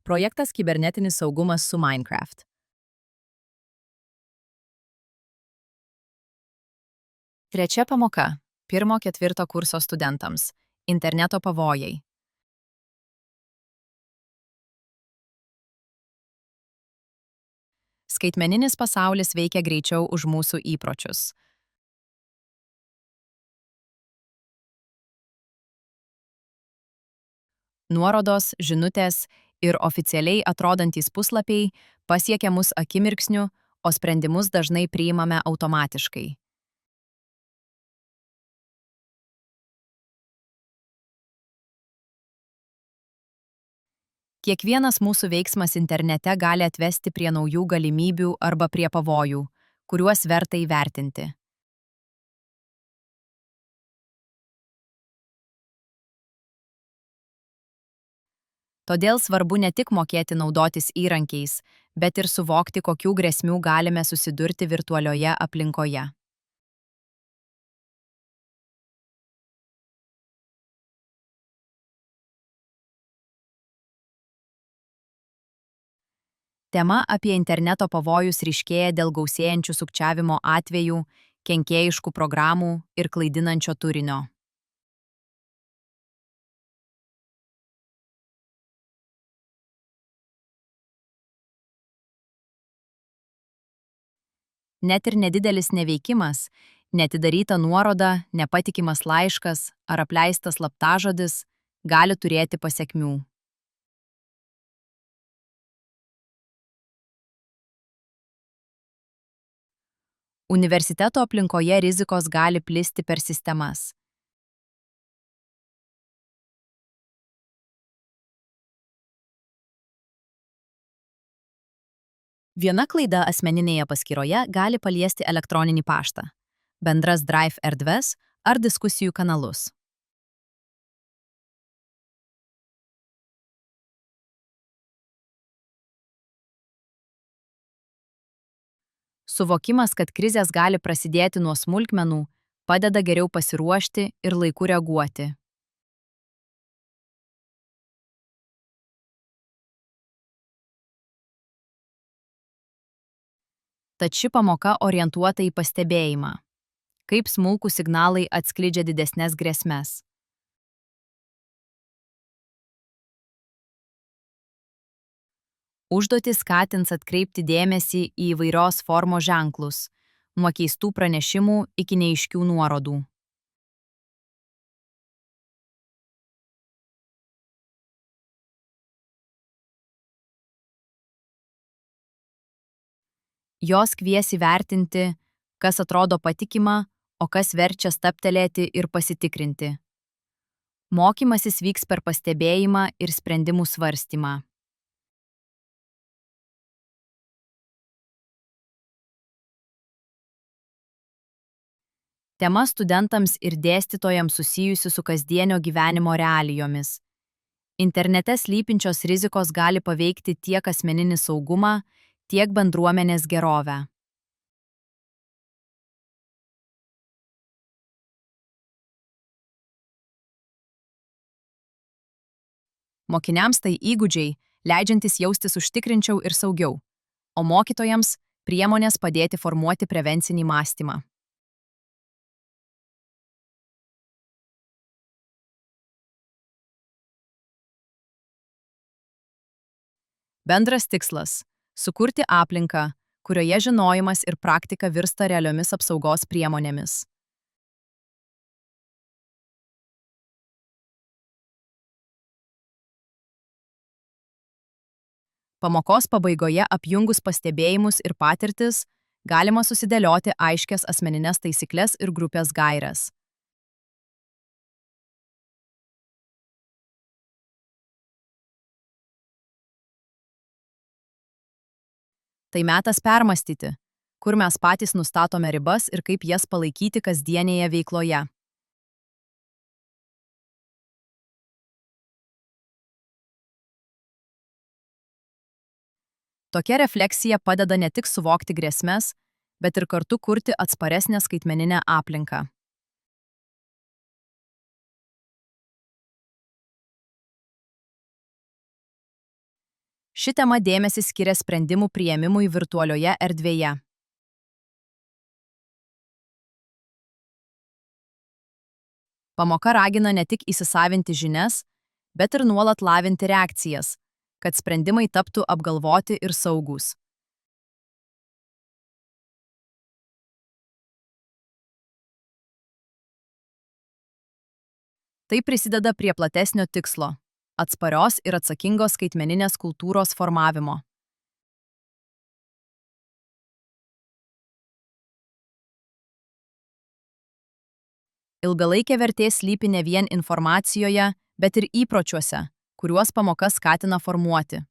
Projektas Kibernetinis saugumas su Minecraft. Trečia pamoka. 1-4 kurso studentams. Interneto pavojai. Skaitmeninis pasaulis veikia greičiau už mūsų įpročius. Nuorodos, žinutės ir oficialiai atrodantys puslapiai pasiekia mus akimirksniu, o sprendimus dažnai priimame automatiškai. Kiekvienas mūsų veiksmas internete gali atvesti prie naujų galimybių arba prie pavojų, kuriuos verta įvertinti. Todėl svarbu ne tik mokėti naudotis įrankiais, bet ir suvokti, kokių grėsmių galime susidurti virtualioje aplinkoje. Tema apie interneto pavojus ryškėja dėl gausėjančių sukčiavimo atvejų, kenkėjiškų programų ir klaidinančio turinio. Net ir nedidelis neveikimas, neatidaryta nuoroda, nepatikimas laiškas ar apleistas slaptažodis gali turėti pasekmių. Universiteto aplinkoje rizikos gali plisti per sistemas. Viena klaida asmeninėje paskyroje gali paliesti elektroninį paštą, bendras Drive erdves ar diskusijų kanalus. Suvokimas, kad krizės gali prasidėti nuo smulkmenų, padeda geriau pasiruošti ir laiku reaguoti. Tad ši pamoka orientuota į pastebėjimą, kaip smulkūs signalai atskleidžia didesnes grėsmes. Užduotis skatins atkreipti dėmesį į įvairios formos ženklus, nuo keistų pranešimų iki neaiškių nuorodų. Jos kvies įvertinti, kas atrodo patikima, o kas verčia stabtelėti ir pasitikrinti. Mokymasis vyks per pastebėjimą ir sprendimų svarstymą. Tema studentams ir dėstytojams susijusi su kasdienio gyvenimo realijomis. Internete slypinčios rizikos gali paveikti tiek asmeninį saugumą, tiek bendruomenės gerovę. Mokiniams tai įgūdžiai, leidžiantis jaustis užtikrinčiau ir saugiau, o mokytojams priemonės padėti formuoti prevencinį mąstymą. Bendras tikslas – sukurti aplinką, kurioje žinojimas ir praktika virsta realiomis apsaugos priemonėmis. Pamokos pabaigoje apjungus pastebėjimus ir patirtis, galima susidėlioti aiškias asmenines taisykles ir grupės gaires. Tai metas permastyti, kur mes patys nustatome ribas ir kaip jas palaikyti kasdienėje veikloje. Tokia refleksija padeda ne tik suvokti grėsmes, bet ir kartu kurti atsparesnę skaitmeninę aplinką. Ši tema dėmesį skiria sprendimų priėmimui virtualioje erdvėje. Pamoka ragina ne tik įsisavinti žinias, bet ir nuolat lavinti reakcijas, kad sprendimai taptų apgalvoti ir saugūs. Tai prisideda prie platesnio tikslo - atsparios ir atsakingos skaitmeninės kultūros formavimo. Ilgalaikė vertė slypi ne vien informacijoje, bet ir įpročiuose, kuriuos pamoka skatina formuoti.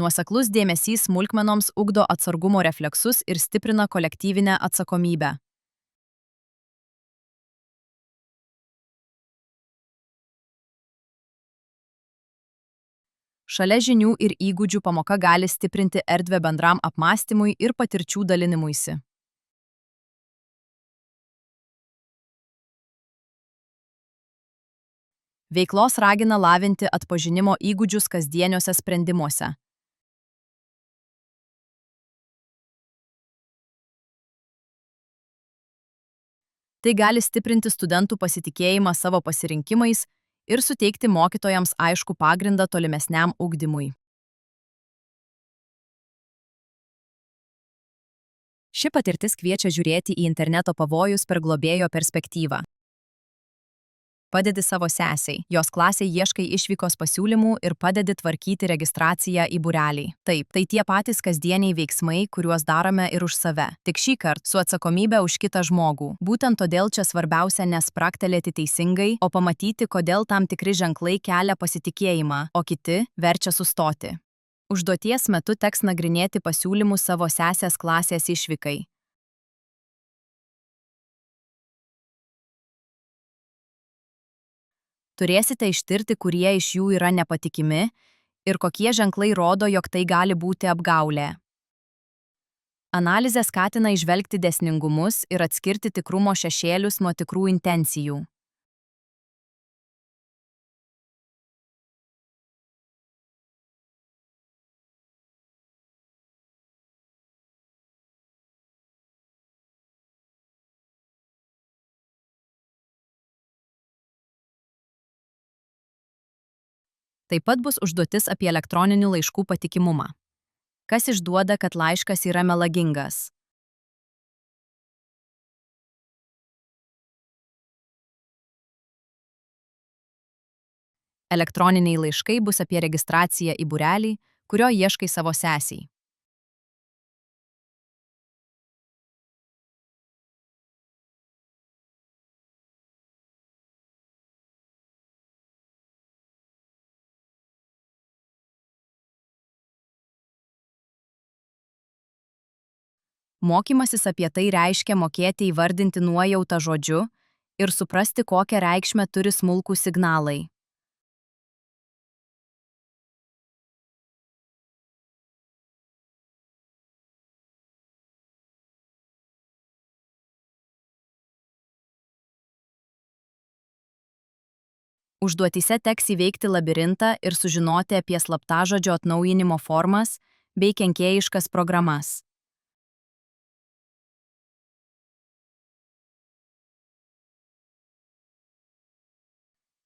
Nuoseklus dėmesys smulkmenoms ugdo atsargumo refleksus ir stiprina kolektyvinę atsakomybę. Šalia žinių ir įgūdžių pamoka gali stiprinti erdvę bendram apmąstymui ir patirčių dalinimuisi. Veiklos ragina lavinti atpažinimo įgūdžius kasdieniuose sprendimuose. Tai gali stiprinti studentų pasitikėjimą savo pasirinkimais ir suteikti mokytojams aiškų pagrindą tolimesniam ugdymui. Ši patirtis kviečia žiūrėti į interneto pavojus per globėjo perspektyvą. Padedi savo sesiai, jos klasei ieškai išvykos pasiūlymų ir padedi tvarkyti registraciją į būrelį. Taip, tai tie patys kasdieniai veiksmai, kuriuos darome ir už save. Tik šį kartą su atsakomybė už kitą žmogų. Būtent todėl čia svarbiausia nespraktelėti teisingai, o pamatyti, kodėl tam tikri ženklai kelia pasitikėjimą, o kiti verčia sustoti. Užduoties metu teks nagrinėti pasiūlymus savo sesės klasės išvykai. Turėsite ištirti, kurie iš jų yra nepatikimi ir kokie ženklai rodo, jog tai gali būti apgaulė. Analizė skatina įžvelgti dėsningumus ir atskirti tikrumo šešėlius nuo tikrų intencijų. Taip pat bus užduotis apie elektroninių laiškų patikimumą. Kas išduoda, kad laiškas yra melagingas? Elektroniniai laiškai bus apie registraciją į būrelį, kurio ieškai savo sesiai. Mokymasis apie tai reiškia mokėti įvardinti nuojautą žodžiu ir suprasti, kokią reikšmę turi smulkūs signalai. Užduotyse teks įveikti labirintą ir sužinoti apie slaptažodžio atnaujinimo formas bei kenkėjiškas programas.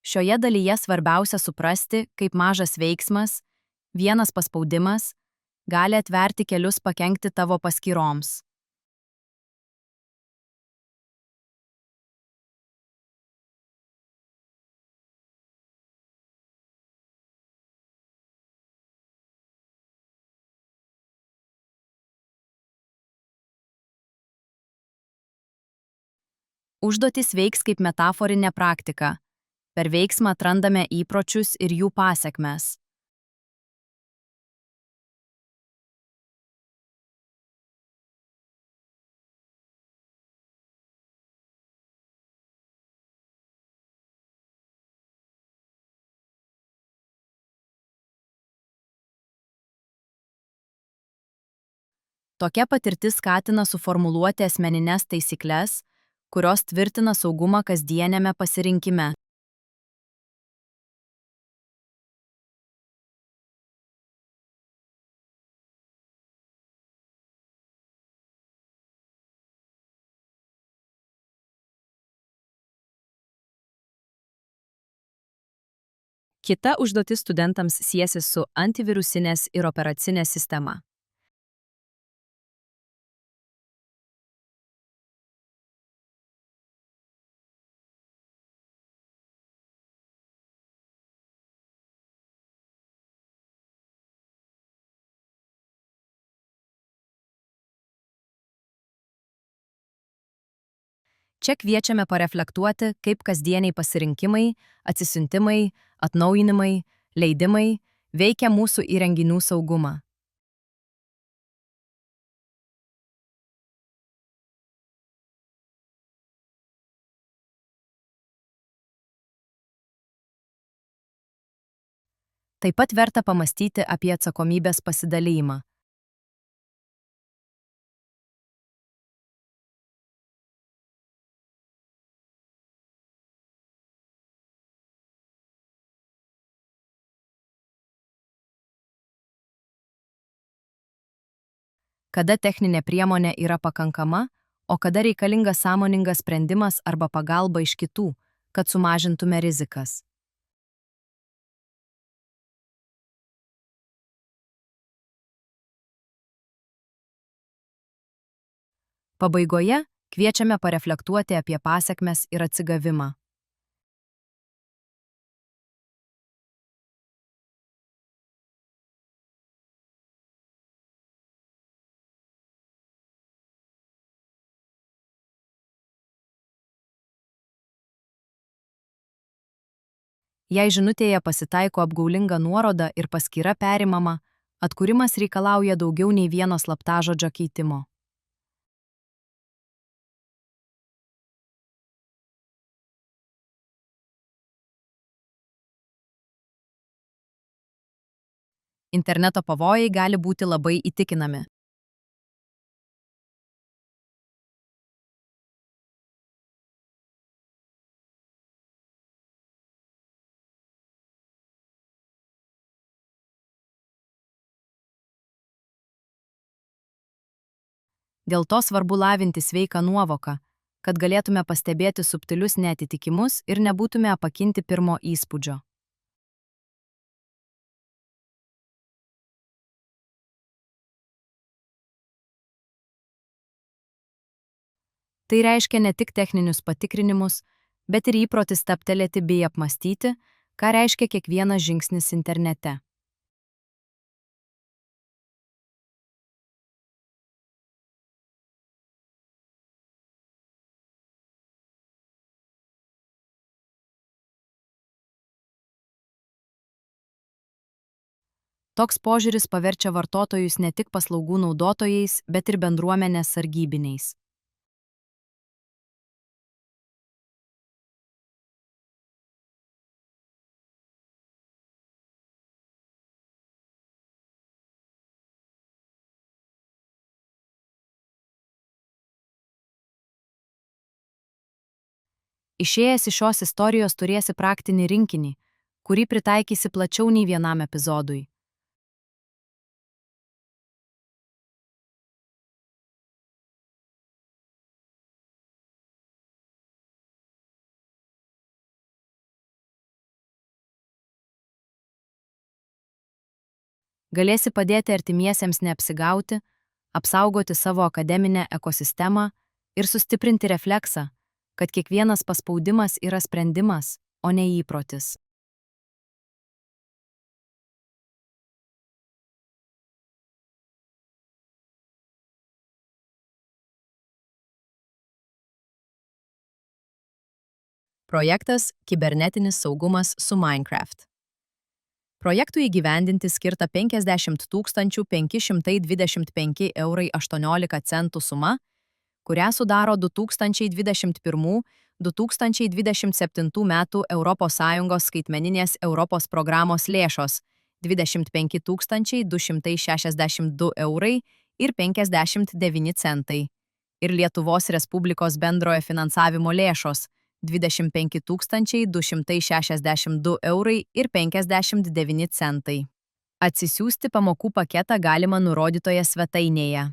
Šioje dalyje svarbiausia suprasti, kaip mažas veiksmas, vienas paspaudimas, gali atverti kelius pakenkti tavo paskyroms. Užduotis veiks kaip metaforinė praktika. Per veiksmą atrandame įpročius ir jų pasekmes. Tokia patirtis skatina suformuluoti asmenines taisykles, kurios tvirtina saugumą kasdieniame pasirinkime. Kita užduotis studentams siesis su antivirusinės ir operacinė sistema. Čia kviečiame pareflektuoti, kaip kasdieniai pasirinkimai, atsisiuntimai, atnaujinimai, leidimai veikia mūsų įrenginių saugumą. Taip pat verta pamastyti apie atsakomybės pasidalijimą. Kada techninė priemonė yra pakankama, o kada reikalingas sąmoningas sprendimas arba pagalba iš kitų, kad sumažintume rizikas. Pabaigoje kviečiame pareflektuoti apie pasekmes ir atsigavimą. Jei žinutėje pasitaiko apgaulinga nuoroda ir paskyra perimama, atkūrimas reikalauja daugiau nei vieno slaptažodžio keitimo. Interneto pavojai gali būti labai įtikinami. Dėl to svarbu lavinti sveiką nuovoką, kad galėtume pastebėti subtilius neatitikimus ir nebūtume apakinti pirmo įspūdžio. Tai reiškia ne tik techninius patikrinimus, bet ir įprotį stabtelėti bei apmastyti, ką reiškia kiekvienas žingsnis internete. Toks požiūris paverčia vartotojus ne tik paslaugų naudotojais, bet ir bendruomenės sargybiniais. Išėjęs iš šios istorijos turėsi praktinį rinkinį, kurį pritaikysi plačiau nei vienam epizodui. Galėsi padėti artimiesiems neapsigauti, apsaugoti savo akademinę ekosistemą ir sustiprinti refleksą, kad kiekvienas paspaudimas yra sprendimas, o ne įprotis. Projektas Kibernetinis saugumas su Minecraft. Projektui įgyvendinti skirta 50 525 eurai 18 centų suma, kurią sudaro 2021–2027 metų ES skaitmeninės Europos programos lėšos 25 262 eurai ir 59 centai. ir Lietuvos Respublikos bendrojo finansavimo lėšos 25 262 eurai ir 59 centai. Atsisiųsti pamokų paketą galima nurodytoje svetainėje.